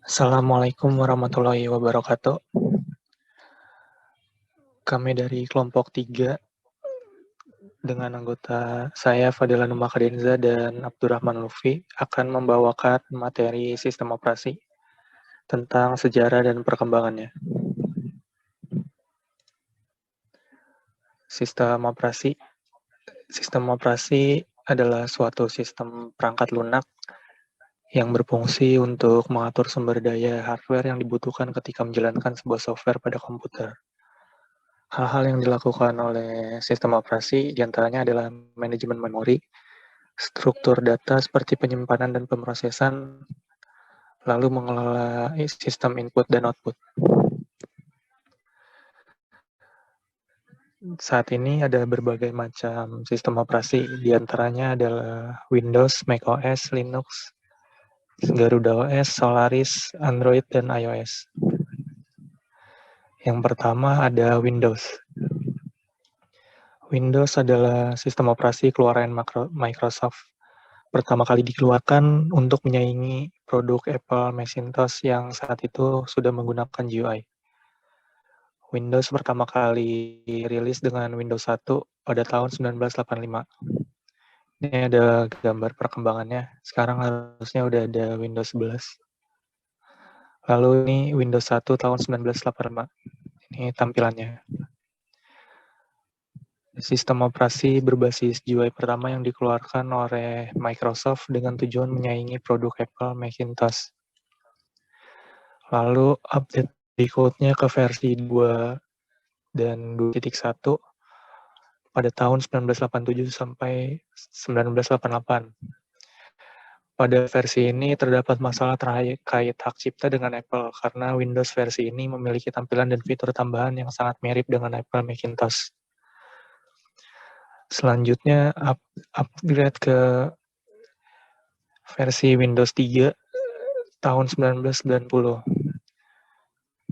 Assalamualaikum warahmatullahi wabarakatuh. Kami dari kelompok 3 dengan anggota saya Fadila Numakadenza dan Abdurrahman Lufi akan membawakan materi sistem operasi tentang sejarah dan perkembangannya. Sistem operasi adalah suatu sistem perangkat lunak yang berfungsi untuk mengatur sumber daya hardware yang dibutuhkan ketika menjalankan sebuah software pada komputer. Hal-hal yang dilakukan oleh sistem operasi diantaranya adalah manajemen memori, struktur data seperti penyimpanan dan pemrosesan, lalu mengelola sistem input dan output. Saat ini ada berbagai macam sistem operasi, diantaranya adalah Windows, macOS, Linux, Garuda OS, Solaris, Android, dan iOS. Yang pertama ada Windows. Windows adalah sistem operasi keluaran Microsoft. Pertama kali dikeluarkan untuk menyaingi produk Apple Macintosh yang saat itu sudah menggunakan GUI. Windows pertama kali dirilis dengan Windows 1 pada tahun 1985. Ini ada gambar perkembangannya. Sekarang harusnya udah ada Windows 11. Lalu ini Windows 1 tahun 1985. Ini tampilannya. Sistem operasi berbasis GUI pertama yang dikeluarkan oleh Microsoft dengan tujuan menyaingi produk Apple Macintosh. Lalu update berikutnya ke versi 2 dan 2.1 pada tahun 1987 sampai 1988. Pada versi ini terdapat masalah terkait hak cipta dengan Apple karena Windows versi ini memiliki tampilan dan fitur tambahan yang sangat mirip dengan Apple Macintosh. Selanjutnya upgrade ke versi Windows 3 tahun 1990.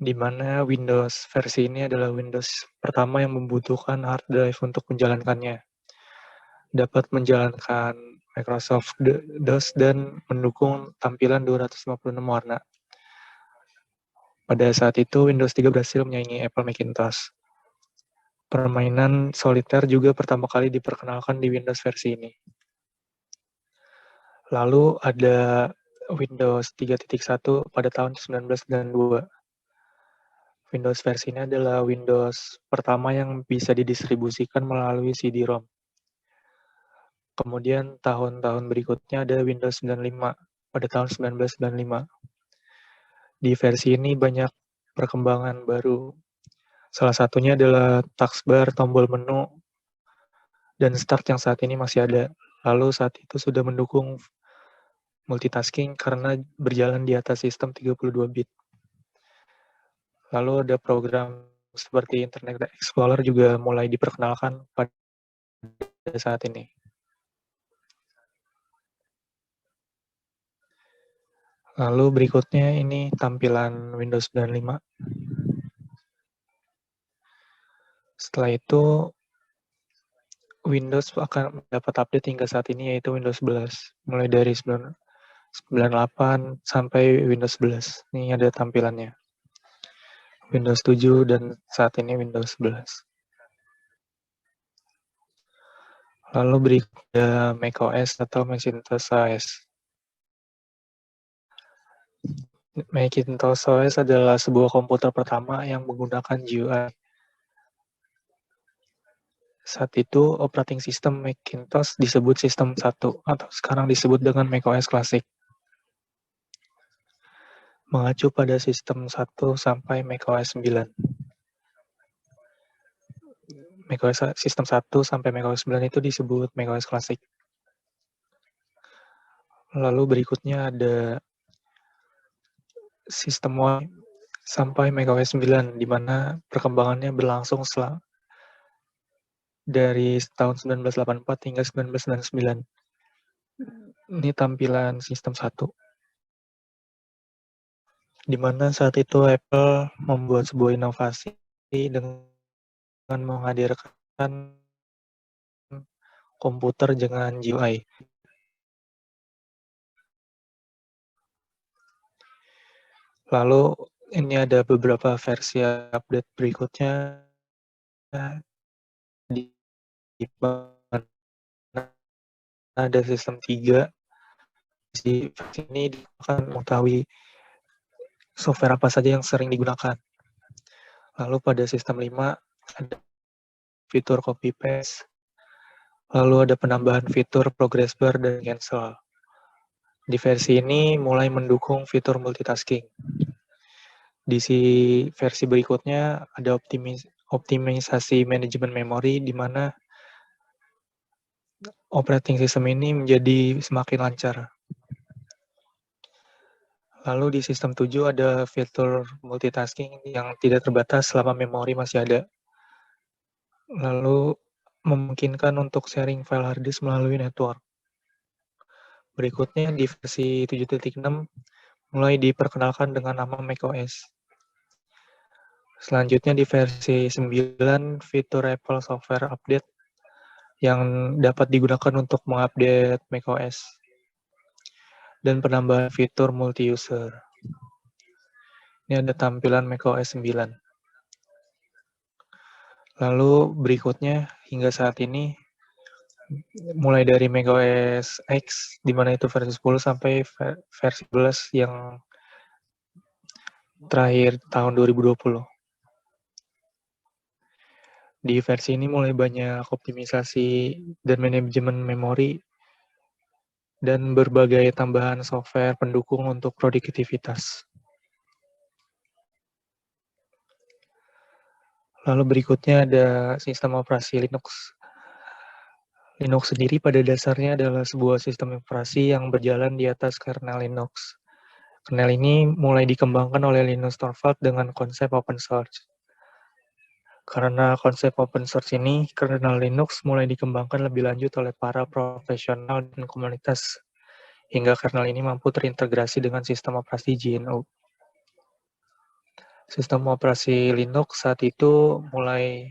Di mana Windows versi ini adalah Windows pertama yang membutuhkan hard drive untuk menjalankannya. Dapat menjalankan Microsoft DOS dan mendukung tampilan 256 warna. Pada saat itu, Windows 3 berhasil menyaingi Apple Macintosh. Permainan soliter juga pertama kali diperkenalkan di Windows versi ini. Lalu ada Windows 3.1 pada tahun 1992. Windows versi ini adalah Windows pertama yang bisa didistribusikan melalui CD-ROM. Kemudian tahun-tahun berikutnya ada Windows 95 pada tahun 1995. Di versi ini banyak perkembangan baru. Salah satunya adalah taskbar, tombol menu, dan start yang saat ini masih ada. Lalu saat itu sudah mendukung multitasking karena berjalan di atas sistem 32 bit. Lalu ada program seperti Internet Explorer juga mulai diperkenalkan pada saat ini. Lalu berikutnya ini tampilan Windows 95. Setelah itu Windows akan mendapat update hingga saat ini yaitu Windows 11. Mulai dari 98 sampai Windows 11. Ini ada tampilannya. Windows 7 dan saat ini Windows 11. Lalu berikutnya macOS atau Macintosh OS. Macintosh OS adalah sebuah komputer pertama yang menggunakan GUI. Saat itu, operating system Macintosh disebut sistem 1 atau sekarang disebut dengan macOS Classic. Mengacu pada sistem 1 sampai macOS 9. macOS sistem 1 sampai macOS 9 itu disebut macOS Classic. Lalu berikutnya ada sistem Y sampai macOS 9, di mana perkembangannya berlangsung dari tahun 1984 hingga 1999. Ini tampilan sistem 1. Di mana saat itu Apple membuat sebuah inovasi dengan menghadirkan komputer dengan GUI. Lalu ini ada beberapa versi update berikutnya di mana ada sistem 3. Di versi ini akan mengetahui software apa saja yang sering digunakan. Lalu pada sistem 5 ada fitur copy paste. Lalu ada penambahan fitur progress bar dan cancel. Di versi ini mulai mendukung fitur multitasking. Di versi berikutnya ada optimisasi manajemen memori di mana operating system ini menjadi semakin lancar. Lalu di sistem 7 ada fitur multitasking yang tidak terbatas selama memori masih ada. Lalu memungkinkan untuk sharing file hard disk melalui network. Berikutnya di versi 7.6 mulai diperkenalkan dengan nama macOS. Selanjutnya di versi 9 fitur Apple Software Update yang dapat digunakan untuk mengupdate macOS dan penambahan fitur multi-user. Ini ada tampilan macOS 9. Lalu berikutnya hingga saat ini mulai dari macOS X di mana itu versi 10 sampai versi 11 yang terakhir tahun 2020. Di versi ini mulai banyak optimisasi dan manajemen memori dan berbagai tambahan software pendukung untuk produktivitas. Lalu berikutnya ada sistem operasi Linux. Linux sendiri pada dasarnya adalah sebuah sistem operasi yang berjalan di atas kernel Linux. Kernel ini mulai dikembangkan oleh Linus Torvalds dengan konsep open source. Karena konsep open source ini, kernel Linux mulai dikembangkan lebih lanjut oleh para profesional dan komunitas, hingga kernel ini mampu terintegrasi dengan sistem operasi GNU. Sistem operasi Linux saat itu mulai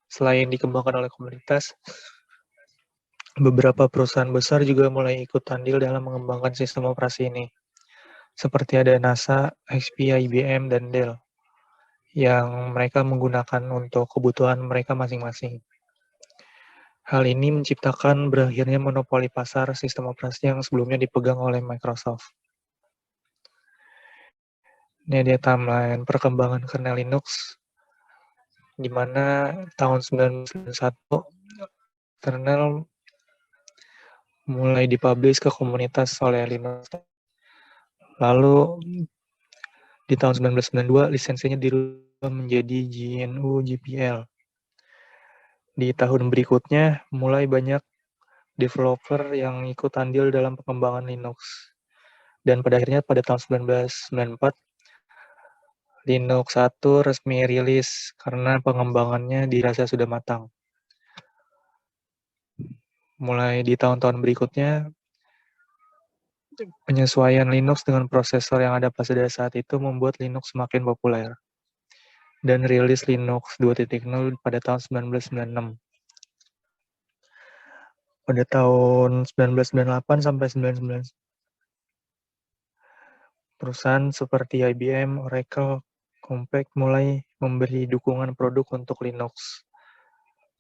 selain dikembangkan oleh komunitas, beberapa perusahaan besar juga mulai ikut andil dalam mengembangkan sistem operasi ini. Seperti ada NASA, HP, IBM, dan Dell, yang mereka menggunakan untuk kebutuhan mereka masing-masing. Hal ini menciptakan berakhirnya monopoli pasar sistem operasi yang sebelumnya dipegang oleh Microsoft. Ini ada timeline perkembangan kernel Linux, di mana tahun 1991 kernel mulai dipublish ke komunitas oleh Linux. Lalu di tahun 1992 lisensinya dirubah menjadi GNU GPL. Di tahun berikutnya mulai banyak developer yang ikut andil dalam pengembangan Linux. Dan pada akhirnya pada tahun 1994 Linux 1 resmi rilis karena pengembangannya dirasa sudah matang. Mulai di tahun-tahun berikutnya, penyesuaian Linux dengan prosesor yang ada pada saat itu membuat Linux semakin populer. Dan rilis Linux 2.0 pada tahun 1996. Pada tahun 1998 sampai 1999, perusahaan seperti IBM, Oracle, Compaq mulai memberi dukungan produk untuk Linux.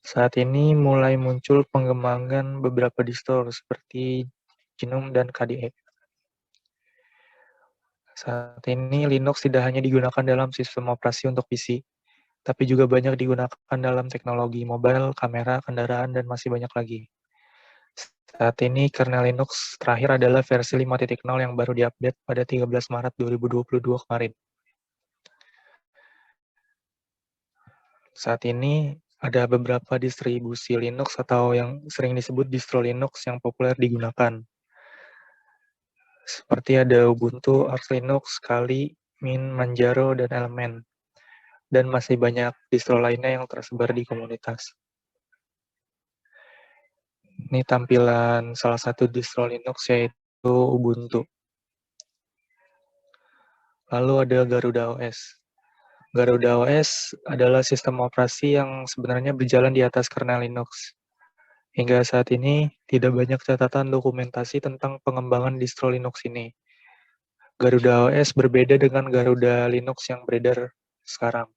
Saat ini mulai muncul pengembangan beberapa distro seperti GNOME dan KDE. Saat ini Linux tidak hanya digunakan dalam sistem operasi untuk PC, tapi juga banyak digunakan dalam teknologi mobile, kamera, kendaraan, dan masih banyak lagi. Saat ini kernel Linux terakhir adalah versi 5.0 yang baru diupdate pada 13 Maret 2022 kemarin. Saat ini ada beberapa distribusi Linux atau yang sering disebut distro Linux yang populer digunakan. Seperti ada Ubuntu, Arch Linux, Kali, Mint, Manjaro, dan Element. Dan masih banyak distro lainnya yang tersebar di komunitas. Ini tampilan salah satu distro Linux yaitu Ubuntu. Lalu ada Garuda OS. Garuda OS adalah sistem operasi yang sebenarnya berjalan di atas kernel Linux. Hingga saat ini, tidak banyak catatan dokumentasi tentang pengembangan distro Linux ini. Garuda OS berbeda dengan Garuda Linux yang beredar sekarang.